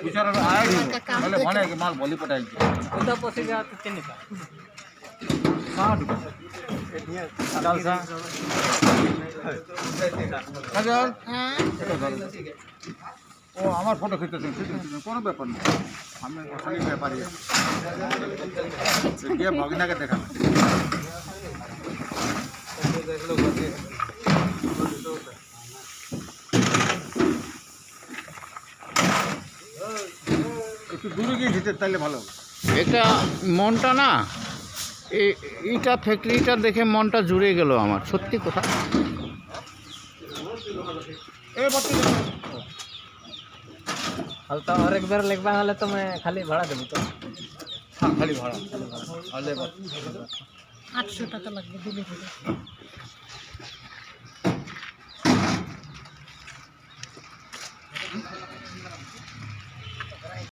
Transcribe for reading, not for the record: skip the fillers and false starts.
विचार आया बोले भने कि माल भोलि पठाइदिन्छु उता पसेगा तो चिन्ह का कहाँ दुकान चाल्सा কাজল ও আমার ফটো খিচতেছেন কোনো ব্যাপার না আমি আসলে ব্যাপারই গিয়ে ভগিনাকে দেখাবো একটু দূরে গিয়ে ঝিঁচে তাইলে ভালো হবে এটা মনটা না এইটা ফ্যাক্টরিটা দেখে মনটা জুড়ে গেল আমার সত্যি কথা। हल्का और एक बार लेके वाले तो मैं खाली भाड़ा देबो तो हाँ खाली भाड़ा और लेबर 800 টাকা লাগবে দিলে